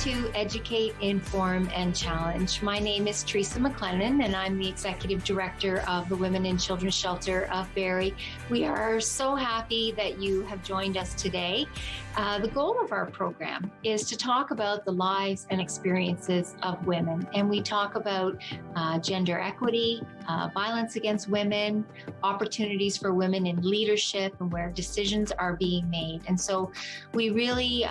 to Educate, Inform, and Challenge. My name is Teresa MacLennan, and I'm the Executive Director of the Women and Children's Shelter of Barrie. We are so happy that you have joined us today. The goal of our program is to talk about the lives and experiences of women, and we talk about gender equity, violence against women, opportunities for women in leadership, and where decisions are being made. And so we really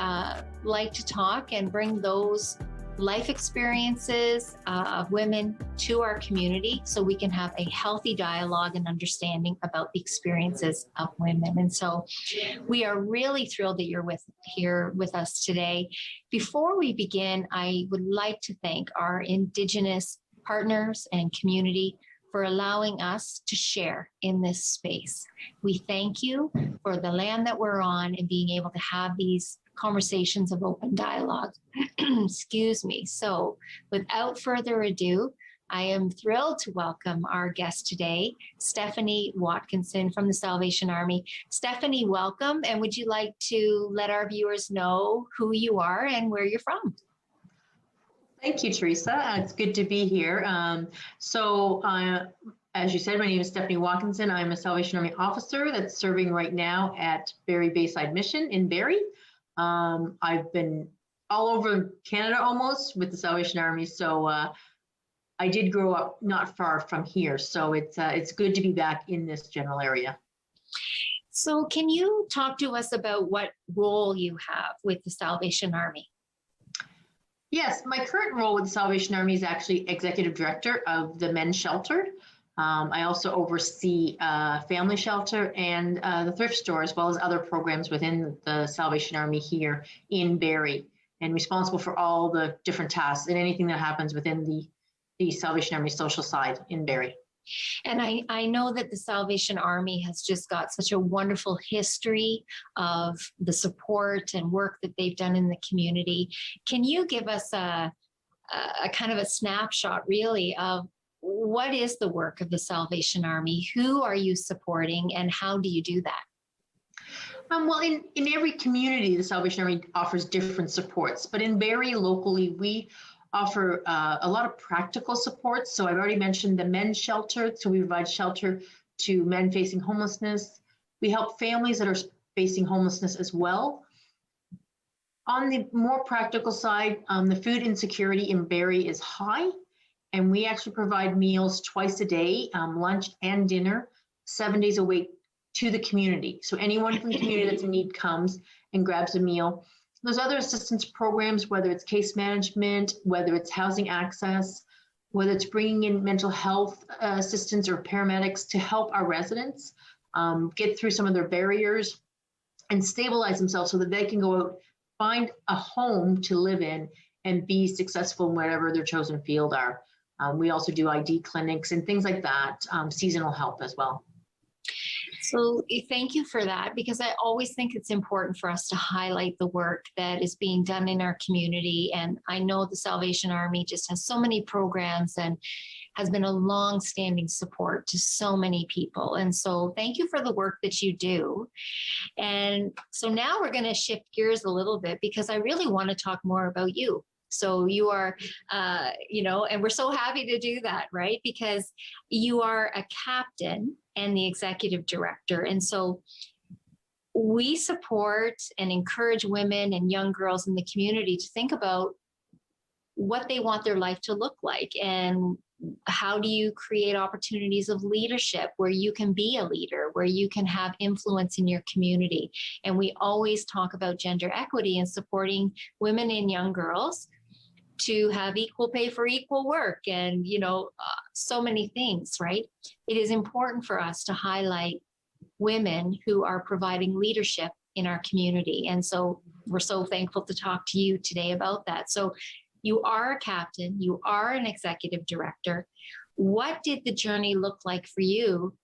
like to talk and bring those life experiences of women to our community so we can have a healthy dialogue and understanding about the experiences of women. And so we are really thrilled that you're here with us today. Before we begin, I would like to thank our Indigenous partners and community for allowing us to share in this space. We thank you for the land that we're on and being able to have these conversations of open dialogue. Excuse me. So without further ado, I am thrilled to welcome our guest today, Stephanie Watkinson from the Salvation Army. Stephanie, welcome. And would you like to let our viewers know who you are and where you're from? Thank you, Teresa. It's good to be here. As you said, my name is Stephanie Watkinson. I'm a Salvation Army officer that's serving right now at Barrie Bayside Mission in Barrie. I've been all over Canada almost with the Salvation Army, so I did grow up not far from here. So it's good to be back in this general area. So can you talk to us about what role you have with the Salvation Army? Yes, my current role with the Salvation Army is actually Executive Director of the Men's Shelter. I also oversee family shelter and the thrift store, as well as other programs within the Salvation Army here in Barrie, and responsible for all the different tasks and anything that happens within the Salvation Army social side in Barrie. And I know that the Salvation Army has just got such a wonderful history of the support and work that they've done in the community. Can you give us a kind of a snapshot, really, of what is the work of the Salvation Army? Who are you supporting, and how do you do that? Well, in every community, the Salvation Army offers different supports. But in Barrie, locally, we offer a lot of practical support. So I've already mentioned the men's shelter. So we provide shelter to men facing homelessness. We help families that are facing homelessness as well. On the more practical side, the food insecurity in Barrie is high. And we actually provide meals twice a day, lunch and dinner, 7 days a week to the community. So anyone from the community that's in need comes and grabs a meal. There's other assistance programs, whether it's case management, whether it's housing access, whether it's bringing in mental health assistance or paramedics to help our residents get through some of their barriers and stabilize themselves so that they can go out, find a home to live in and be successful in whatever their chosen field are. We also do ID clinics and things like that, seasonal help as well. So thank you for that, because I always think it's important for us to highlight the work that is being done in our community. And I know the Salvation Army just has so many programs and has been a long-standing support to so many people. And so thank you for the work that you do. And so now we're going to shift gears a little bit, because I really want to talk more about you. So you are, and we're so happy to do that, right? Because you are a captain and the executive director. And so we support and encourage women and young girls in the community to think about what they want their life to look like, and how do you create opportunities of leadership where you can be a leader, where you can have influence in your community. And we always talk about gender equity and supporting women and young girls to have equal pay for equal work, and so many things, right? It is important for us to highlight women who are providing leadership in our community. And so we're so thankful to talk to you today about that. So you are a captain, you are an executive director. What did the journey look like for you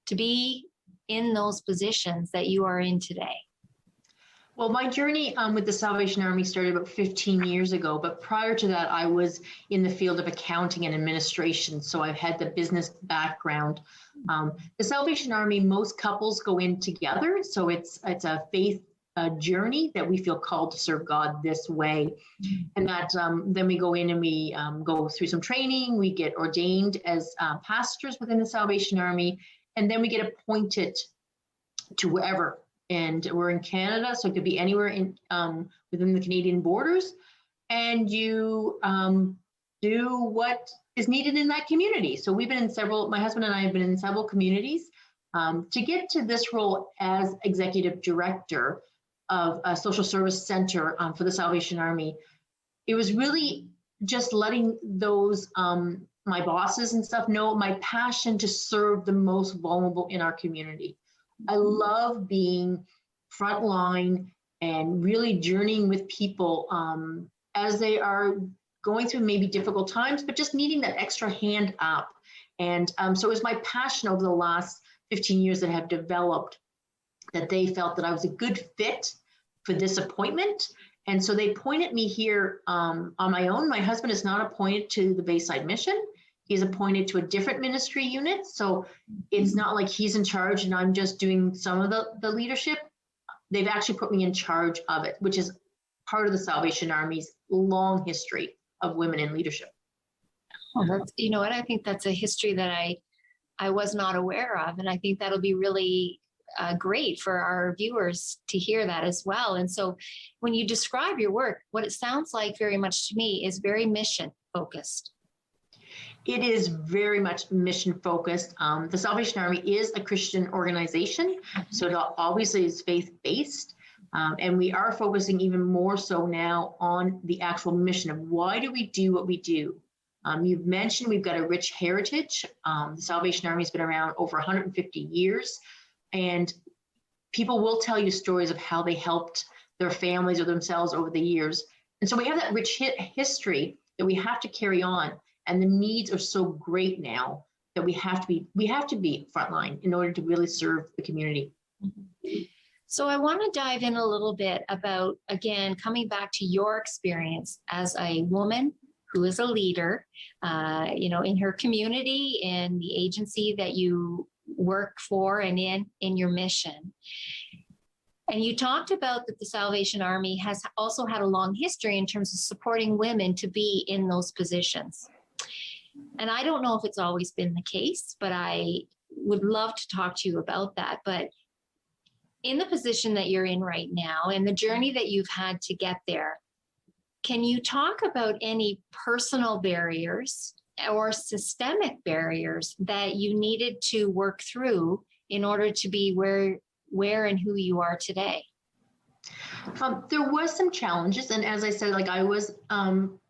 to be in those positions that you are in today? Well, my journey with the Salvation Army started about 15 years ago, but prior to that, I was in the field of accounting and administration, so I've had the business background. The Salvation Army, most couples go in together, so it's a faith journey that we feel called to serve God this way. And that then we go in and we go through some training, we get ordained as pastors within the Salvation Army, and then we get appointed to wherever. And we're in Canada, so it could be anywhere in within the Canadian borders. And you do what is needed in that community. So we've been in several, my husband and I have been in several communities. To get to this role as executive director of a social service center for the Salvation Army, it was really just letting those my bosses and stuff know my passion to serve the most vulnerable in our community. I love being frontline and really journeying with people as they are going through maybe difficult times, but just needing that extra hand up. And so it was my passion over the last 15 years that have developed that they felt that I was a good fit for this appointment. And so they appointed me here on my own. My husband is not appointed to the Bayside mission. He's appointed to a different ministry unit. So it's not like he's in charge and I'm just doing some of the leadership. They've actually put me in charge of it, which is part of the Salvation Army's long history of women in leadership. Oh, that's, you know what, I think that's a history that I was not aware of. And I think that'll be really great for our viewers to hear that as well. And so when you describe your work, what it sounds like very much to me is very mission focused. It is very much mission focused. The Salvation Army is a Christian organization, so it obviously is faith-based. And we are focusing even more so now on the actual mission of why do we do what we do? You've mentioned we've got a rich heritage. The Salvation Army has been around over 150 years, and people will tell you stories of how they helped their families or themselves over the years. And so we have that rich history that we have to carry on, and the needs are so great now that we have to be frontline in order to really serve the community. So I want to dive in a little bit about, again, coming back to your experience as a woman who is a leader, in her community, in the agency that you work for and in your mission. And you talked about that the Salvation Army has also had a long history in terms of supporting women to be in those positions. And I don't know if it's always been the case, but I would love to talk to you about that. But in the position that you're in right now and the journey that you've had to get there, can you talk about any personal barriers or systemic barriers that you needed to work through in order to be where and who you are today? There was some challenges. And as I said, like I was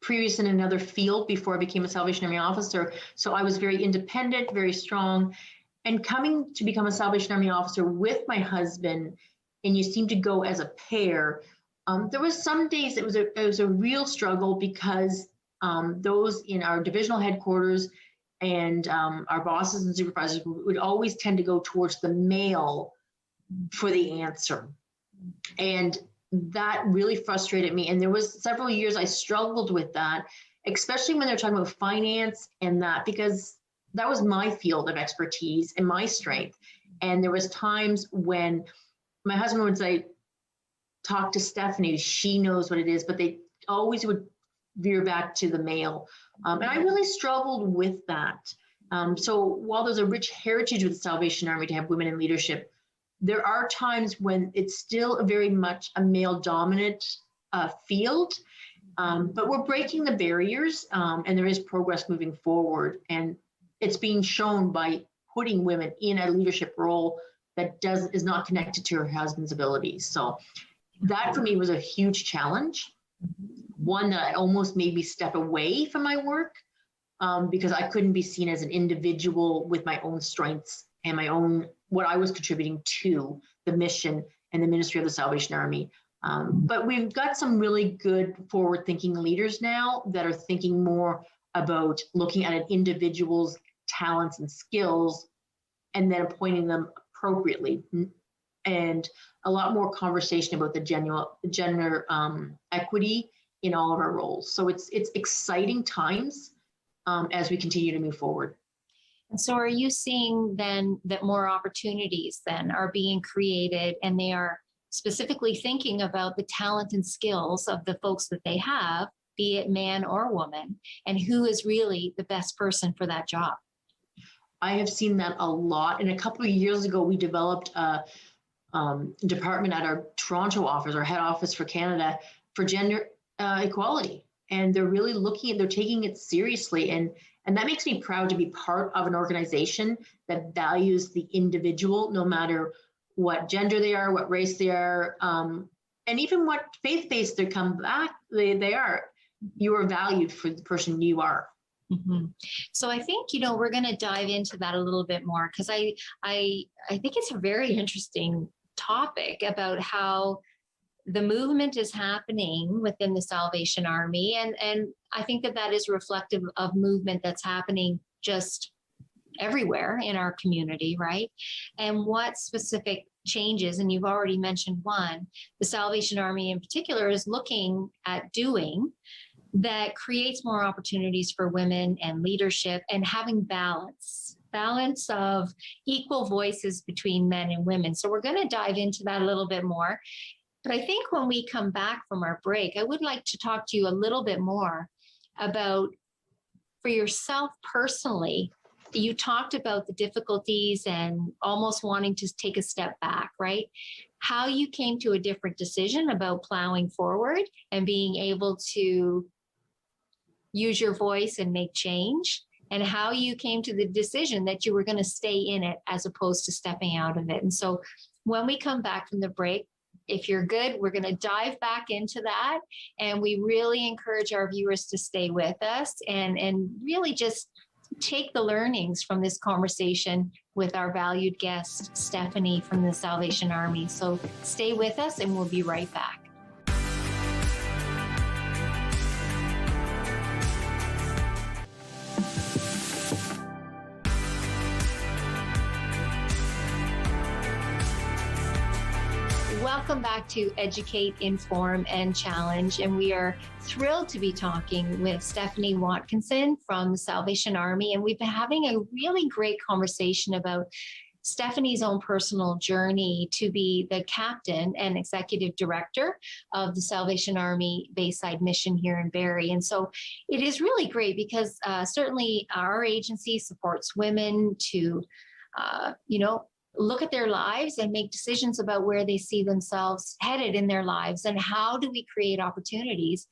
previous in another field before I became a Salvation Army officer. So I was very independent, very strong. And coming to become a Salvation Army officer with my husband, and you seem to go as a pair, there was some days it was a real struggle because those in our divisional headquarters and our bosses and supervisors would always tend to go towards the male for the answer. And that really frustrated me. And there was several years I struggled with that, especially when they're talking about finance and that, because that was my field of expertise and my strength. And there was times when my husband would say, talk to Stephanie, she knows what it is, but they always would veer back to the male. And I really struggled with that. So while there's a rich heritage with the Salvation Army to have women in leadership, there are times when it's still very much a male dominant field, but we're breaking the barriers and there is progress moving forward. And it's being shown by putting women in a leadership role that is not connected to her husband's abilities. So that for me was a huge challenge, one that almost made me step away from my work because I couldn't be seen as an individual with my own strengths and my own, what I was contributing to the mission and the ministry of the Salvation Army. But we've got some really good forward-thinking leaders now that are thinking more about looking at an individual's talents and skills and then appointing them appropriately. And a lot more conversation about the gender equity in all of our roles. So it's exciting times as we continue to move forward. And so are you seeing then that more opportunities then are being created and they are specifically thinking about the talent and skills of the folks that they have, be it man or woman, and who is really the best person for that job. I have seen that a lot. And a couple of years ago, we developed a department at our Toronto office, our head office for Canada, for gender equality. And they're really they're taking it seriously. And that makes me proud to be part of an organization that values the individual, no matter what gender they are, what race they are, and even what faith-based they are. You are valued for the person you are. Mm-hmm. So I think, we're going to dive into that a little bit more, because I think it's a very interesting topic about how the movement is happening within the Salvation Army. And I think that is reflective of movement that's happening just everywhere in our community, right? And what specific changes, and you've already mentioned one, the Salvation Army in particular is looking at doing that creates more opportunities for women and leadership, and having balance of equal voices between men and women. So we're going to dive into that a little bit more. But I think when we come back from our break, I would like to talk to you a little bit more about, for yourself personally, you talked about the difficulties and almost wanting to take a step back, right? How you came to a different decision about plowing forward and being able to use your voice and make change, and how you came to the decision that you were going to stay in it as opposed to stepping out of it. And so when we come back from the break, if you're good, we're going to dive back into that. And we really encourage our viewers to stay with us and really just take the learnings from this conversation with our valued guest, Stephanie from the Salvation Army. So stay with us and we'll be right back. Welcome back to Educate, Inform, and Challenge. And we are thrilled to be talking with Stephanie Watkinson from the Salvation Army. And we've been having a really great conversation about Stephanie's own personal journey to be the captain and executive director of the Salvation Army Bayside mission here in Barrie. And so it is really great because certainly our agency supports women to, look at their lives and make decisions about where they see themselves headed in their lives, and how do we create opportunities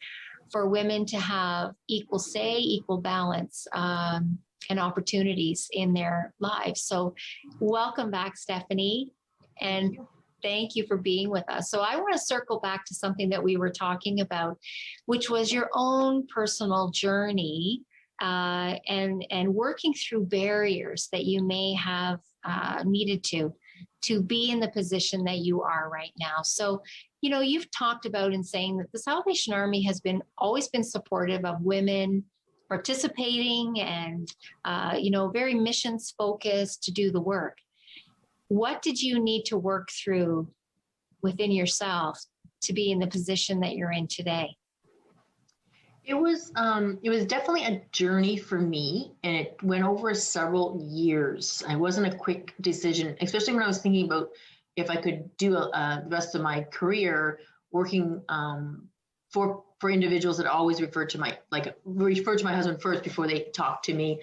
for women to have equal say, equal balance, and opportunities in their lives. So welcome back, Stephanie, and thank you for being with us. So I want to circle back to something that we were talking about, which was your own personal journey and working through barriers that you may have needed to be in the position that you are right now. So, you've talked about in saying that the Salvation Army has always been supportive of women participating and, very missions focused to do the work. What did you need to work through within yourself to be in the position that you're in today? It was definitely a journey for me, and it went over several years. It wasn't a quick decision, especially when I was thinking about if I could do the rest of my career working for individuals that always refer to my husband first before they talk to me.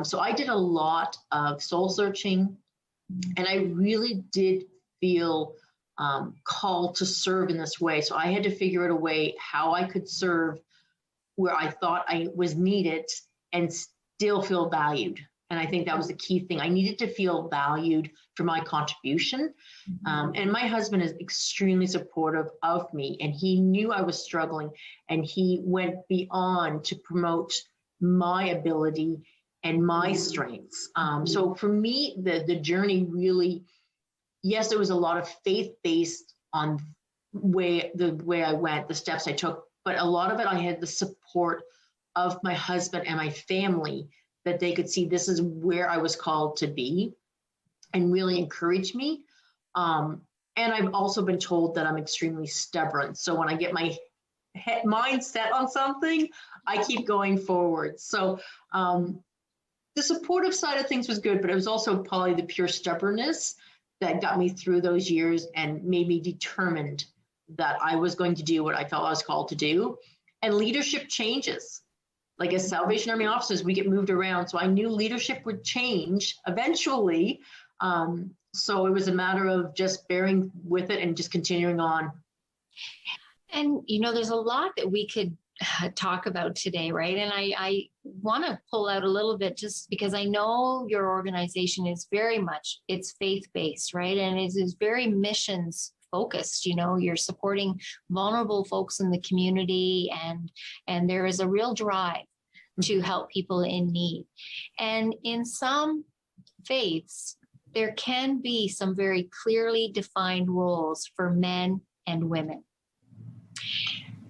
So I did a lot of soul searching, and I really did feel called to serve in this way. So I had to figure out a way how I could serve where I thought I was needed and still feel valued. And I think that was the key thing. I needed to feel valued for my contribution. And my husband is extremely supportive of me, and he knew I was struggling, and he went beyond to promote my ability and my strengths. So for me, the journey really, yes, there was a lot of faith-based on the way I went, the steps I took, but a lot of it, I had the support of my husband and my family, that they could see this is where I was called to be and really encourage me. And I've also been told that I'm extremely stubborn. So when I get my mind set on something, I keep going forward. So the supportive side of things was good, but it was also probably the pure stubbornness that got me through those years and made me determined that I was going to do what I felt I was called to do. And leadership changes. Like as Salvation Army officers, we get moved around. So I knew leadership would change eventually. So it was a matter of just bearing with it and just continuing on. And, there's a lot that we could talk about today, right? And I want to pull out a little bit just because I know your organization is very much, it's faith-based, right? And it is very missions focused. You're supporting vulnerable folks in the community, and there is a real drive to help people in need. And in some faiths, there can be some very clearly defined roles for men and women.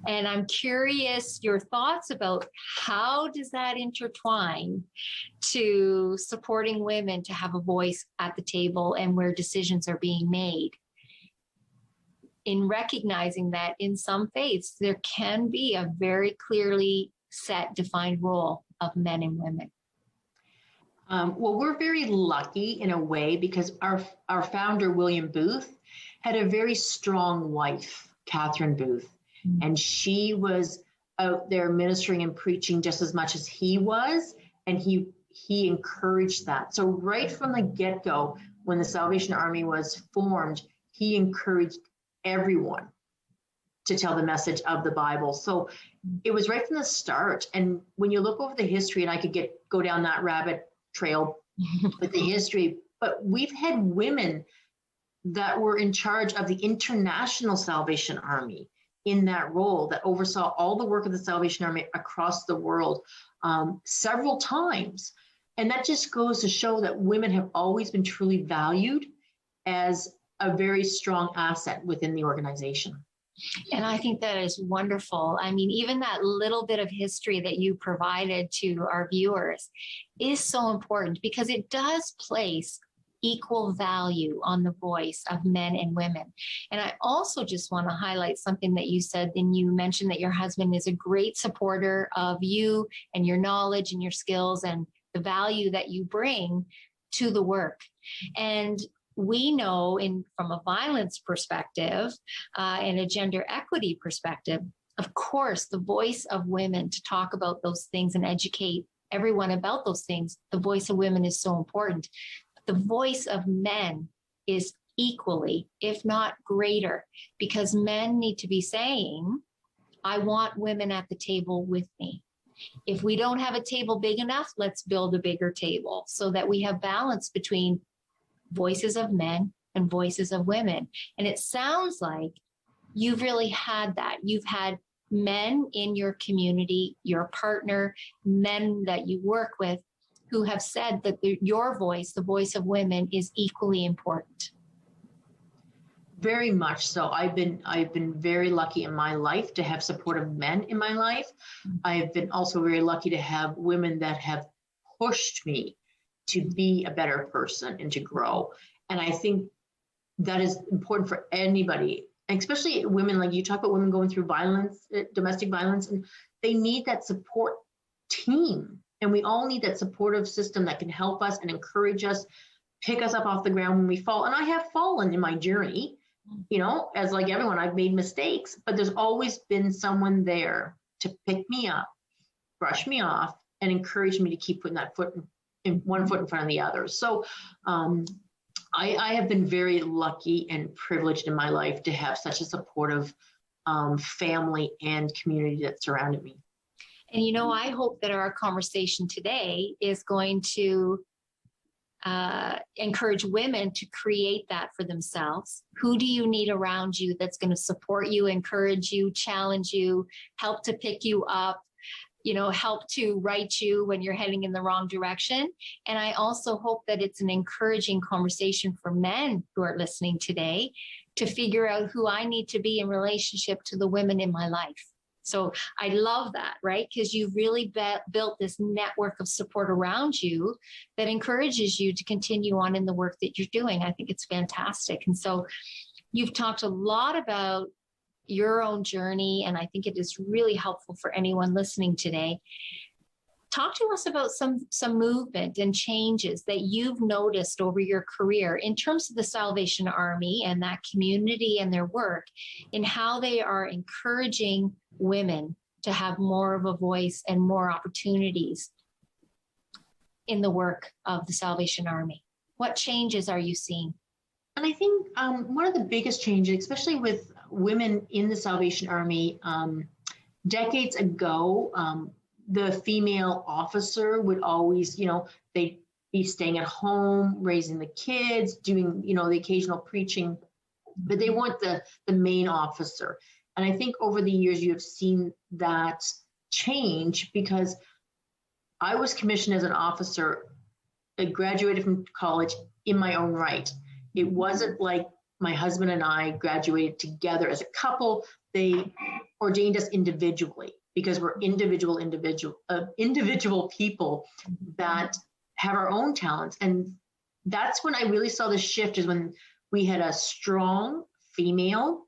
And I'm curious your thoughts about how does that intertwine to supporting women to have a voice at the table and where decisions are being made, in recognizing that in some faiths, there can be a very clearly set, defined role of men and women. Well, we're very lucky in a way because our founder, William Booth, had a very strong wife, Catherine Booth, and she was out there ministering and preaching just as much as he was, and he encouraged that. So right from the get-go, when the Salvation Army was formed, he encouraged everyone to tell the message of the Bible. So it was right from the start. And when you look over the history, and I could go down that rabbit trail with the history, but we've had women that were in charge of the International Salvation Army in that role, that oversaw all the work of the Salvation Army across the world several times. And that just goes to show that women have always been truly valued as a very strong asset within the organization. And I think that is wonderful. I mean, even that little bit of history that you provided to our viewers is so important because it does place equal value on the voice of men and women. And I also just want to highlight something that you said, and you mentioned that your husband is a great supporter of you and your knowledge and your skills and the value that you bring to the work. And we know from a violence perspective and a gender equity perspective, of course, the voice of women to talk about those things and educate everyone about those things, the voice of women is so important. The voice of men is equally, if not greater, because men need to be saying, I want women at the table with me. If we don't have a table big enough, let's build a bigger table so that we have balance between voices of men and voices of women. And it sounds like you've really had that. You've had men in your community, your partner, men that you work with, who have said that your voice, the voice of women, is equally important. Very much so. I've been very lucky in my life to have supportive men in my life. I've been also very lucky to have women that have pushed me to be a better person and to grow. And I think that is important for anybody, especially women. Like you talk about women going through violence, domestic violence, and they need that support team. And we all need that supportive system that can help us and encourage us, pick us up off the ground when we fall. And I have fallen in my journey, as like everyone, I've made mistakes, but there's always been someone there to pick me up, brush me off, and encourage me to keep putting that one foot in front of the other. So I have been very lucky and privileged in my life to have such a supportive family and community that surrounded me. And, I hope that our conversation today is going to encourage women to create that for themselves. Who do you need around you that's going to support you, encourage you, challenge you, help to pick you up, help to right you when you're heading in the wrong direction? And I also hope that it's an encouraging conversation for men who are listening today to figure out who I need to be in relationship to the women in my life. So I love that, right? Because you've really built this network of support around you that encourages you to continue on in the work that you're doing. I think it's fantastic. And so you've talked a lot about your own journey, and I think it is really helpful for anyone listening today. Talk to us about some movement and changes that you've noticed over your career in terms of the Salvation Army and that community and their work, in how they are encouraging women to have more of a voice and more opportunities in the work of the Salvation Army. What changes are you seeing? And I think one of the biggest changes, especially with women in the Salvation Army, decades ago, the female officer would always, they'd be staying at home, raising the kids, doing, the occasional preaching, but they weren't the main officer. And I think over the years, you have seen that change, because I was commissioned as an officer. I graduated from college in my own right. It wasn't like my husband and I graduated together as a couple. They ordained us individually, because we're individual people that have our own talents. And that's when I really saw the shift, is when we had a strong female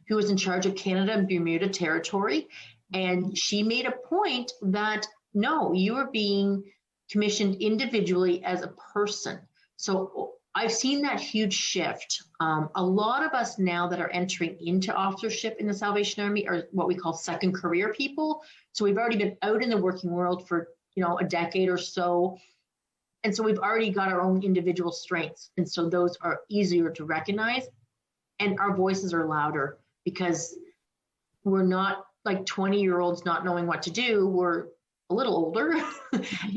who was in charge of Canada and Bermuda territory. And she made a point that, no, you are being commissioned individually as a person. So I've seen that huge shift. A lot of us now that are entering into officership in the Salvation Army are what we call second career people. So we've already been out in the working world for, a decade or so. And so we've already got our own individual strengths. And so those are easier to recognize. And our voices are louder, because we're not like 20-year-olds not knowing what to do. We're a little older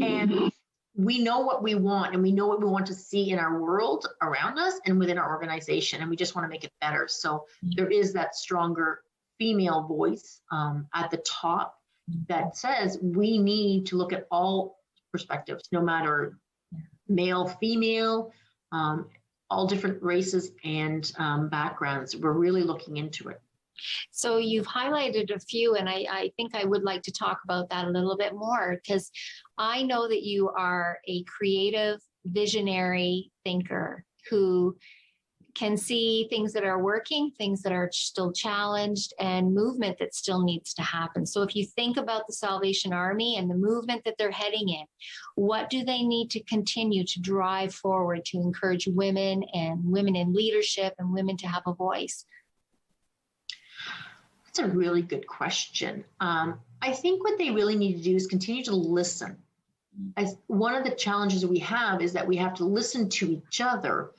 and we know what we want, and we know what we want to see in our world around us and within our organization, and we just want to make it better. So there is that stronger female voice at the top that says we need to look at all perspectives, no matter male, female, all different races and backgrounds. We're really looking into it. So you've highlighted a few, and I think I would like to talk about that a little bit more, because I know that you are a creative, visionary thinker who can see things that are working, things that are still challenged, and movement that still needs to happen. So if you think about the Salvation Army and the movement that they're heading in, what do they need to continue to drive forward to encourage women and women in leadership and women to have a voice? That's a really good question. I think what they really need to do is continue to listen. One of the challenges we have is that we have to listen to each other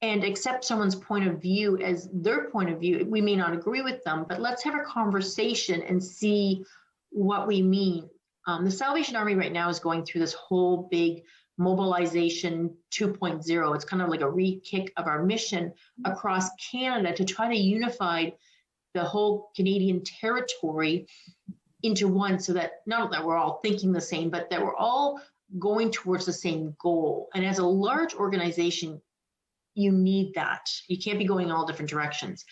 and accept someone's point of view as their point of view. We may not agree with them, but let's have a conversation and see what we mean. The Salvation Army right now is going through this whole big mobilization 2.0. It's kind of like a re-kick of our mission across Canada to try to unify the whole Canadian territory into one, so that not that we're all thinking the same, but that we're all going towards the same goal. And as a large organization, you need that. You can't be going all different directions.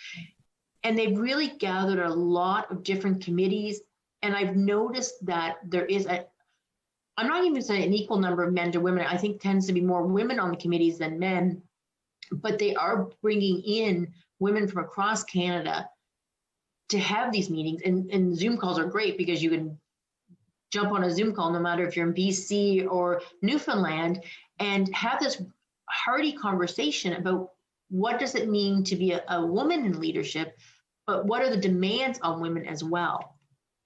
And they've really gathered a lot of different committees. And I've noticed that there is I'm not even saying an equal number of men to women. I think tends to be more women on the committees than men, but they are bringing in women from across Canada to have these meetings. And Zoom calls are great, because you can jump on a Zoom call, no matter if you're in BC or Newfoundland, and have this hearty conversation about what does it mean to be a woman in leadership, but what are the demands on women as well.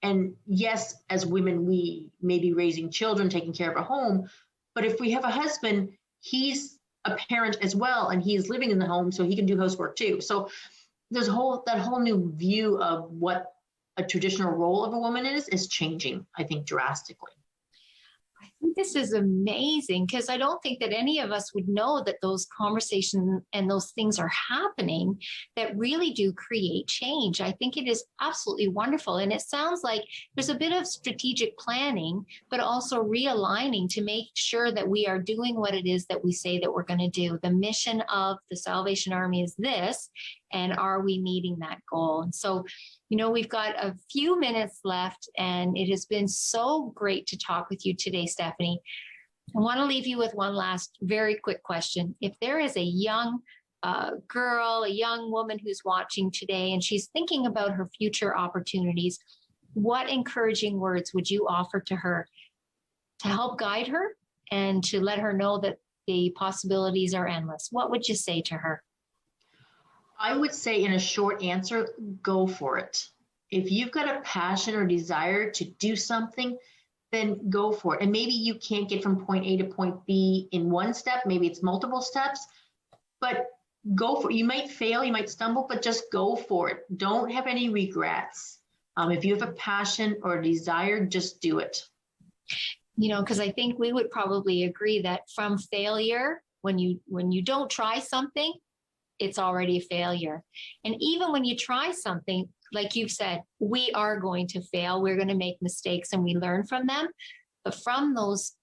And yes, as women, we may be raising children, taking care of a home, but if we have a husband, he's a parent as well, and he is living in the home, so he can do housework too. So there's that whole new view of what a traditional role of a woman is changing, I think, drastically. I think this is amazing, because I don't think that any of us would know that those conversations and those things are happening that really do create change. I think it is absolutely wonderful. And it sounds like there's a bit of strategic planning, but also realigning to make sure that we are doing what it is that we say that we're going to do. The mission of the Salvation Army is this, and are we meeting that goal? And so, we've got a few minutes left, and it has been so great to talk with you today, Stephanie. I want to leave you with one last very quick question. If there is a young girl, a young woman who's watching today, and she's thinking about her future opportunities, what encouraging words would you offer to her to help guide her and to let her know that the possibilities are endless? What would you say to her? I would say, in a short answer, go for it. If you've got a passion or desire to do something, then go for it. And maybe you can't get from point A to point B in one step, maybe it's multiple steps, but go for it. You might fail, you might stumble, but just go for it. Don't have any regrets. If you have a passion or a desire, just do it. You know, because I think we would probably agree that from failure, when you don't try something, it's already a failure. And even when you try something, like you've said, we are going to fail. We're going to make mistakes and we learn from them. But from those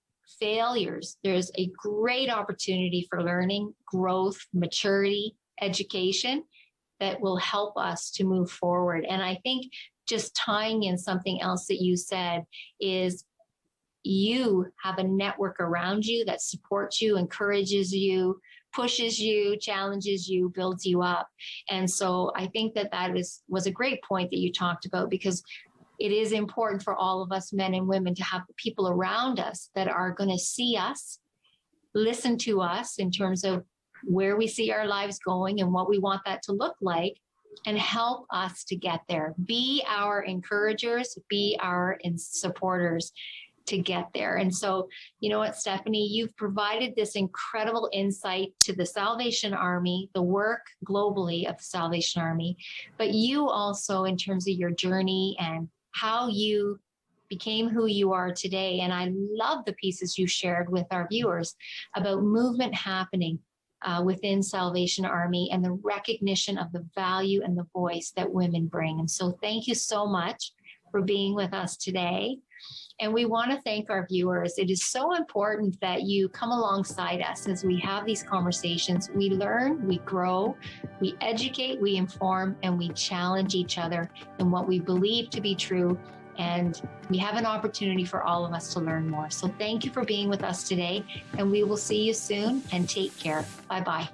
failures, there's a great opportunity for learning, growth, maturity, education that will help us to move forward. And I think just tying in something else that you said is you have a network around you that supports you, encourages you, pushes you, challenges you, builds you up. And so I think that was a great point that you talked about, because it is important for all of us, men and women, to have the people around us that are going to see us, listen to us in terms of where we see our lives going and what we want that to look like, and help us to get there. Be our encouragers, be our supporters to get there. And so, you know what, Stephanie, you've provided this incredible insight to the Salvation Army, the work globally of the Salvation Army, but you also, in terms of your journey and how you became who you are today. And I love the pieces you shared with our viewers about movement happening within Salvation Army and the recognition of the value and the voice that women bring. And so thank you so much for being with us today. And we want to thank our viewers. It is so important that you come alongside us as we have these conversations. We learn, we grow, we educate, we inform, and we challenge each other in what we believe to be true. And we have an opportunity for all of us to learn more. So thank you for being with us today, and we will see you soon, and take care. Bye-bye.